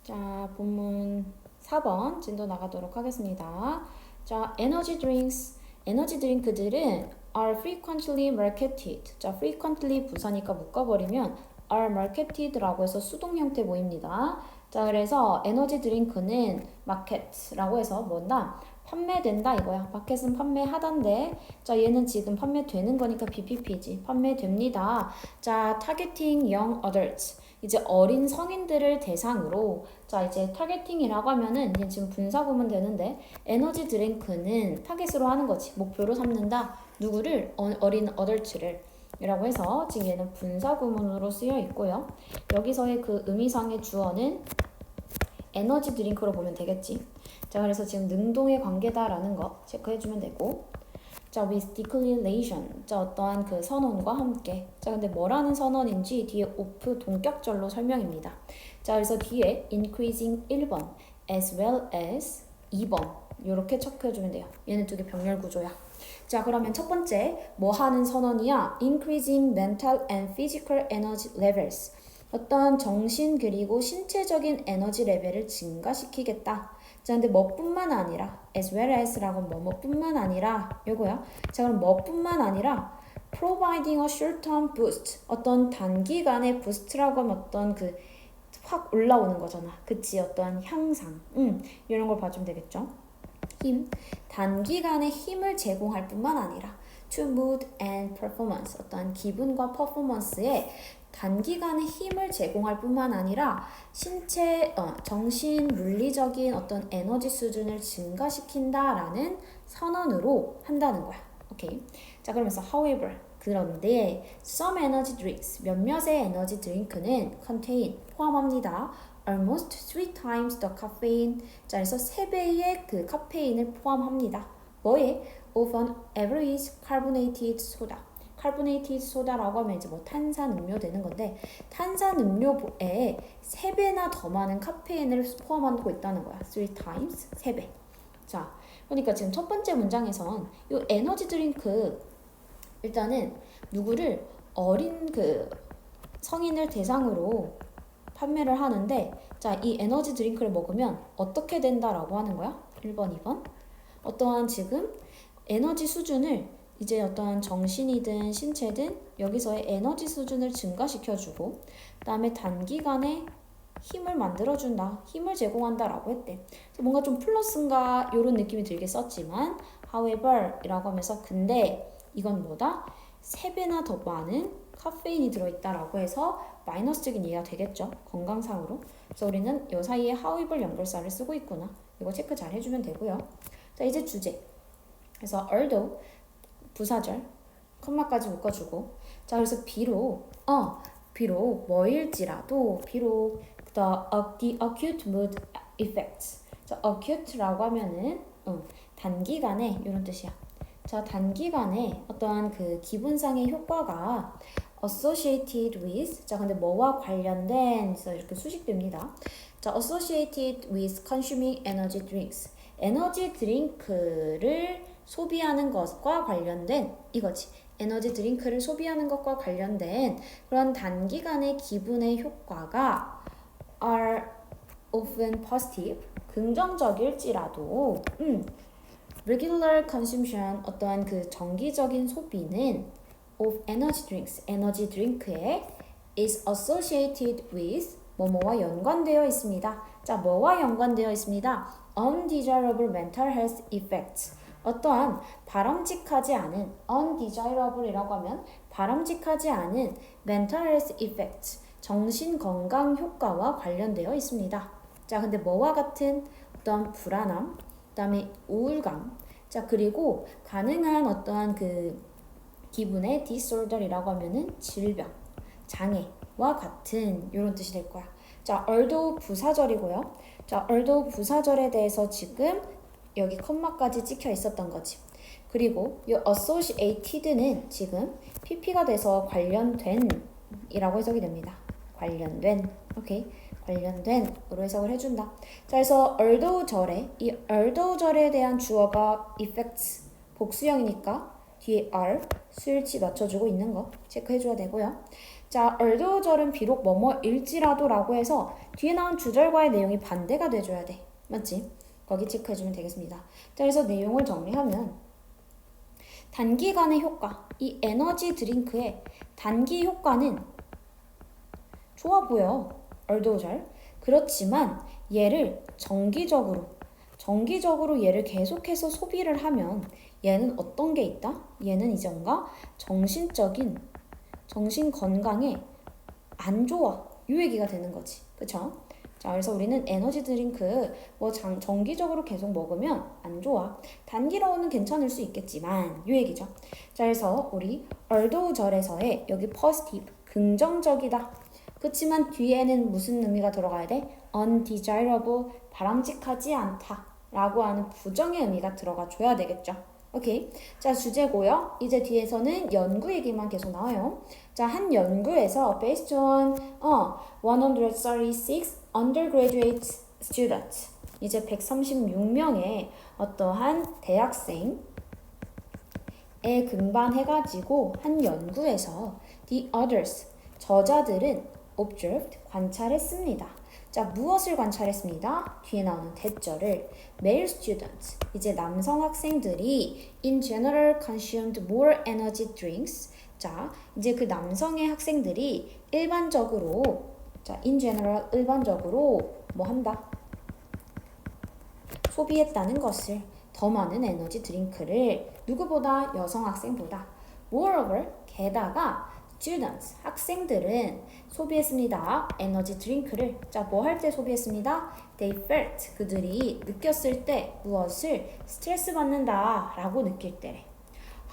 자, 본문 4번 진도 나가도록 하겠습니다. 자, 에너지 드링크스. 에너지 드링크들은 are frequently marketed. 자, frequently 부사니까 묶어버리면 are marketed라고 해서 수동 형태 보입니다. 자, 그래서 에너지 드링크는 market라고 해서 뭔다? 판매된다 이거야. 마켓은 판매하던데. 자, 얘는 지금 판매되는 거니까 BPP지. 판매됩니다. 자, targeting young adults. 이제 어린 성인들을 대상으로 자 이제 타겟팅이라고 하면은 이제 지금 분사 구문 되는데 에너지 드링크는 타겟으로 하는 거지. 목표로 삼는다. 누구를? 어린 어덜츠를 이라고 해서 지금 얘는 분사 구문으로 쓰여 있고요. 여기서의 그 의미상의 주어는 에너지 드링크로 보면 되겠지. 자, 그래서 지금 능동의 관계다라는 거 체크해주면 되고, 자, with declaration. 자, 어떠한 그 선언과 함께. 자, 근데 뭐라는 선언인지 뒤에 of 동격절로 설명입니다. 자, 그래서 뒤에 increasing 1번 as well as 2번 이렇게 체크해주면 돼요. 얘는 두 개 병렬 구조야. 자, 그러면 첫 번째 뭐 하는 선언이야? increasing mental and physical energy levels. 어떤 정신 그리고 신체적인 에너지 레벨을 증가시키겠다. 자, 근데 뭐뿐만 아니라 as well as라고 뭐뿐만 아니라 요거야. 자, 그럼 뭐뿐만 아니라 providing a short-term boost. 어떤 단기간의 부스트라고 하면 어떤 그 확 올라오는 거잖아. 그치? 어떠한 향상. 이런 걸 봐주면 되겠죠. 힘. 단기간에 힘을 제공할 뿐만 아니라 to mood and performance. 어떠한 기분과 퍼포먼스에 단기간에 힘을 제공할 뿐만 아니라 신체, 정신, 물리적인 어떤 에너지 수준을 증가시킨다라는 선언으로 한다는 거야. 오케이. 자, 그러면서 however 그런데 some energy drinks 몇몇의 에너지 드링크는 contain 포함합니다. almost 3 times the caffeine. 자, 그래서 3배의 그 카페인을 포함합니다. 뭐에? of an average carbonated soda. carbonated soda라고 하면 이제 뭐 탄산음료 되는 건데 탄산음료에 3배나 더 많은 카페인을 포함하고 있다는 거야. 3 times 3배. 자, 그러니까 지금 첫 번째 문장에선 이 에너지 드링크 일단은 누구를 어린 그 성인을 대상으로 판매를 하는데 자, 이 에너지 드링크를 먹으면 어떻게 된다라고 하는 거야? 1번, 2번. 어떠한 지금 에너지 수준을 이제 어떠한 정신이든 신체든 여기서의 에너지 수준을 증가시켜주고 그 다음에 단기간에 힘을 만들어준다. 힘을 제공한다라고 했대. 뭔가 좀 플러스인가 이런 느낌이 들게 썼지만 however 이라고 하면서 근데 이건 뭐다? 3배나 더 많은 카페인이 들어있다라고 해서 마이너스적인 이해가 되겠죠. 건강상으로. 그래서 우리는 이 사이에 however 연결사를 쓰고 있구나. 이거 체크 잘 해주면 되고요. 자, 이제 주제. 그래서 although 부사절 컴마까지 묶어주고 자, 그래서 비록 뭐일지라도 비록 the acute mood effects. 자, acute라고 하면은 단기간에 이런 뜻이야. 자, 단기간에 어떠한 그 기분상의 효과가 associated with 자, 근데 뭐와 관련된 그래서 이렇게 수식됩니다. 자, associated with consuming energy drinks. 에너지 드링크를 소비하는 것과 관련된 이거지. 에너지 드링크를 소비하는 것과 관련된 그런 단기간의 기분의 효과가 are often positive 긍정적일지라도 regular consumption 어떠한 그 정기적인 소비는 of energy drinks 에너지 드링크에 is associated with 뭐뭐와 연관되어 있습니다. 자, 뭐와 연관되어 있습니다. undesirable mental health effects 어떠한 바람직하지 않은 undesirable이라고 하면 바람직하지 않은 mental health effects 정신 건강 효과와 관련되어 있습니다. 자, 근데 뭐와 같은 어떠한 불안함, 그다음에 우울감, 자, 그리고 가능한 어떠한 그 기분의 disorder이라고 하면은 질병, 장애와 같은 이런 뜻이 될 거야. 자, although 부사절이고요. 자, although 부사절에 대해서 지금 여기 컴마까지 찍혀 있었던 거지. 그리고 이 associated는 지금 PP가 돼서 관련된 이라고 해석이 됩니다. 관련된, 오케이? 관련된으로 해석을 해준다. 자, 그래서 although 절에 이 although 절에 대한 주어가 effects 복수형이니까 뒤에 are 수일치 맞춰주고 있는 거 체크해줘야 되고요. 자, although 비록 뭐뭐일지라도 라고 해서 뒤에 나온 주절과의 내용이 반대가 돼줘야 돼. 맞지? 거기 체크해주면 되겠습니다. 자, 그래서 내용을 정리하면 단기간의 효과, 이 에너지 드링크의 단기 효과는 좋아 보여. although 잘. 그렇지만 얘를 정기적으로 얘를 계속해서 소비를 하면 얘는 어떤 게 있다? 얘는 이제 뭔가 정신 건강에 안 좋아. 요 얘기가 되는 거지. 그쵸? 자, 그래서 우리는 에너지 드링크 정기적으로 계속 먹으면 안 좋아. 단기로는 괜찮을 수 있겠지만 요 얘기죠. 자, 그래서 우리 although 절에서의 여기 positive, 긍정적이다. 그렇지만 뒤에는 무슨 의미가 들어가야 돼? undesirable, 바람직하지 않다 라고 하는 부정의 의미가 들어가 줘야 되겠죠. 오케이. 자, 주제고요. 이제 뒤에서는 연구 얘기만 계속 나와요. 자, 한 연구에서 based on 136 undergraduate students, 이제 136명의 어떠한 대학생에 근반해가지고 한 연구에서 the others, 저자들은 observed, 관찰했습니다. 자, 무엇을 관찰했습니다? 뒤에 나오는 대절을 male students, 이제 남성 학생들이 in general consumed more energy drinks. 자, 이제 그 남성의 학생들이 일반적으로, 자, in general, 일반적으로 뭐 한다? 소비했다는 것을, 더 많은 에너지 드링크를 누구보다? 여성 학생보다. Moreover, 게다가 students, 학생들은 소비했습니다. 에너지 드링크를. 자, 뭐 할 때 소비했습니다? They felt, 그들이 느꼈을 때 무엇을? 스트레스 받는다 라고 느낄 때.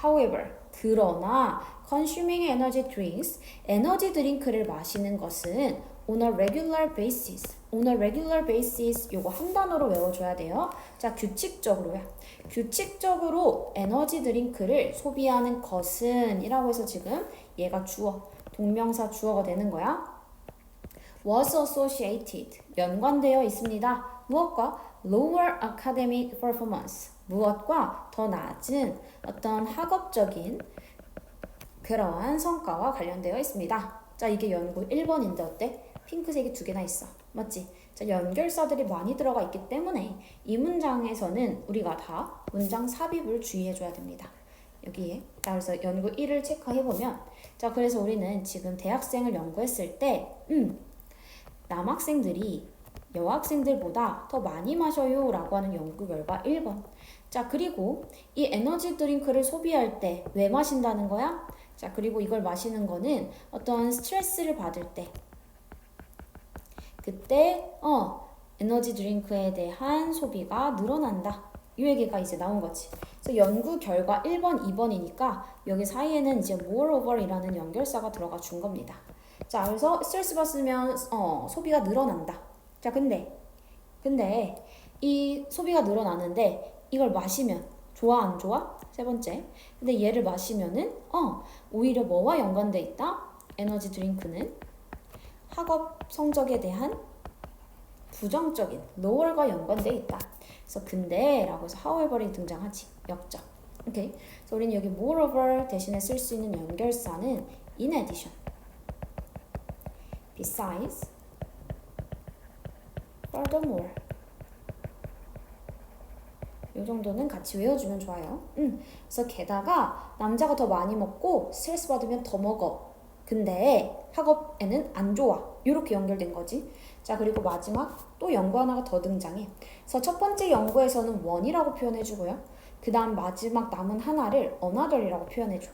However, 그러나 consuming energy drinks, 에너지 드링크를 마시는 것은 on a regular basis, 요거 한 단어로 외워줘야 돼요. 자, 규칙적으로요. 규칙적으로 에너지 드링크를 소비하는 것은 이라고 해서 지금 얘가 주어, 동명사 주어가 되는 거야. was associated, 연관되어 있습니다. 무엇과? lower academic performance, 무엇과? 더 낮은 어떤 학업적인 그러한 성과와 관련되어 있습니다. 자, 이게 연구 1번인데 어때? 핑크색이 2개나 있어. 맞지? 자, 연결사들이 많이 들어가 있기 때문에 이 문장에서는 우리가 다 문장 삽입을 주의해줘야 됩니다. 여기에. 자, 그래서 연구 1을 체크해보면, 자, 그래서 우리는 지금 대학생을 연구했을 때 남학생들이 여학생들보다 더 많이 마셔요 라고 하는 연구 결과 1번. 자, 그리고 이 에너지 드링크를 소비할 때 왜 마신다는 거야? 자, 그리고 이걸 마시는 거는 어떤 스트레스를 받을 때, 그때 에너지 드링크에 대한 소비가 늘어난다. 이 얘기가 이제 나온 거지. 그래서 연구 결과 1번, 2번이니까 여기 사이에는 이제 moreover이라는 연결사가 들어가 준 겁니다. 자, 그래서 스트레스 받으면 소비가 늘어난다. 자, 근데 이 소비가 늘어나는데 이걸 마시면 좋아 안 좋아? 세 번째. 근데 얘를 마시면은 오히려 뭐와 연관돼 있다? 에너지 드링크는 학업 성적에 대한 부정적인 lower과 연관돼 있다. 그래서 근데 라고 해서 however이 등장하지. 역적. 오케이. 그래서 우리는 여기 moreover 대신에 쓸 수 있는 연결사는 in addition, besides, furthermore. 이 정도는 같이 외워주면 좋아요. 그래서 게다가 남자가 더 많이 먹고 스트레스 받으면 더 먹어. 근데 학업에는 안 좋아. 이렇게 연결된 거지. 자, 그리고 마지막 또 연구 하나가 더 등장해. 그래서 첫 번째 연구에서는 one이라고 표현해주고요. 그 다음 마지막 남은 하나를 another이라고 표현해줘.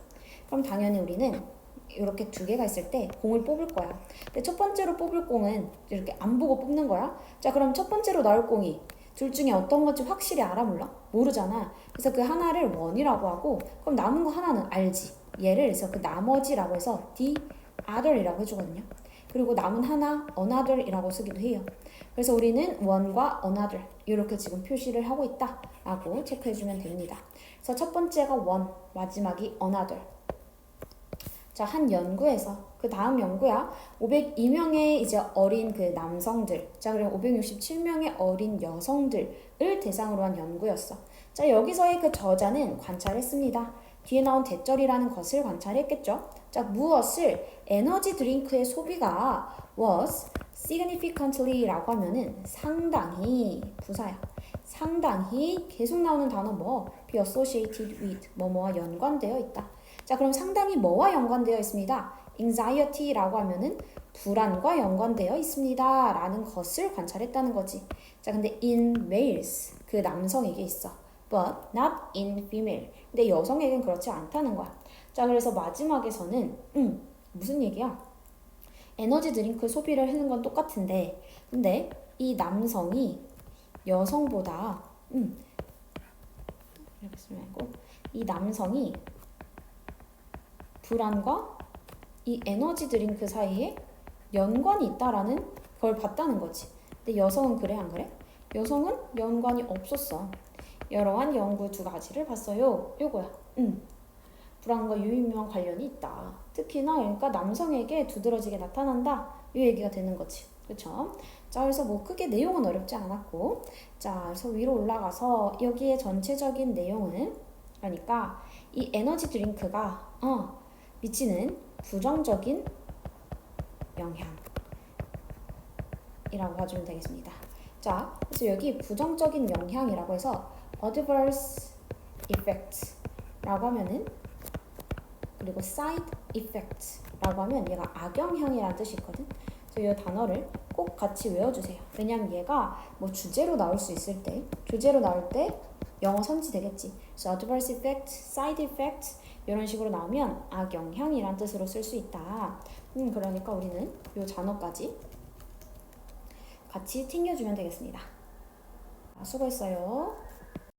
그럼 당연히 우리는 이렇게 2개가 있을 때 공을 뽑을 거야. 근데 첫 번째로 뽑을 공은 이렇게 안 보고 뽑는 거야. 자, 그럼 첫 번째로 나올 공이 둘 중에 어떤 건지 확실히 알아 몰라? 모르잖아. 그래서 그 하나를 one이라고 하고, 그럼 남은 거 하나는 알지. 얘를 그래서 그 나머지라고 해서 the other이라고 해주거든요. 그리고 남은 하나 another이라고 쓰기도 해요. 그래서 우리는 one과 another 이렇게 지금 표시를 하고 있다 라고 체크해주면 됩니다. 그래서 첫 번째가 one, 마지막이 another. 자, 한 연구에서 그 다음 연구야. 502명의 이제 어린 그 남성들, 자, 그리고 567명의 어린 여성들을 대상으로 한 연구였어. 자, 여기서의 그 저자는 관찰했습니다. 뒤에 나온 대절이라는 것을 관찰했겠죠. 자, 무엇을 에너지 드링크의 소비가 was significantly라고 하면은 상당히 부사야. 상당히 계속 나오는 단어 뭐 be associated with 뭐뭐와 연관되어 있다. 자, 그럼 상당히 뭐와 연관되어 있습니다. anxiety라고 하면은 불안과 연관되어 있습니다. 라는 것을 관찰했다는 거지. 자, 근데 in males 그 남성에게 있어. but not in female. 근데 여성에겐 그렇지 않다는 거야. 자, 그래서 마지막에서는 무슨 얘기야? 에너지 드링크 소비를 하는 건 똑같은데 근데 이 남성이 여성보다 이렇게 쓰면 되고 이 남성이 불안과 이 에너지 드링크 사이에 연관이 있다라는 걸 봤다는 거지. 근데 여성은 그래 안 그래? 여성은 연관이 없었어. 여러한 연구 두 가지를 봤어요. 요거야. 불안과 유의미한 관련이 있다. 특히나 그러니까 남성에게 두드러지게 나타난다. 이 얘기가 되는 거지. 그쵸? 자, 그래서 뭐 크게 내용은 어렵지 않았고 자, 그래서 위로 올라가서 여기에 전체적인 내용은 그러니까 이 에너지 드링크가 미치는 부정적인 영향이라고 봐주면 되겠습니다. 자, 그래서 여기 부정적인 영향이라고 해서 adverse effects라고 하면은 그리고 side effects라고 하면 얘가 악영향이라는 뜻이 있거든. 그래서 이 단어를 꼭 같이 외워주세요. 왜냐면 얘가 뭐 주제로 나올 수 있을 때, 주제로 나올 때 영어 선지 되겠지. 그래서 adverse effect, side effect 이런 식으로 나오면 악영향이란 뜻으로 쓸 수 있다. 그러니까 우리는 이 단어까지 같이 챙겨주면 되겠습니다. 수고했어요.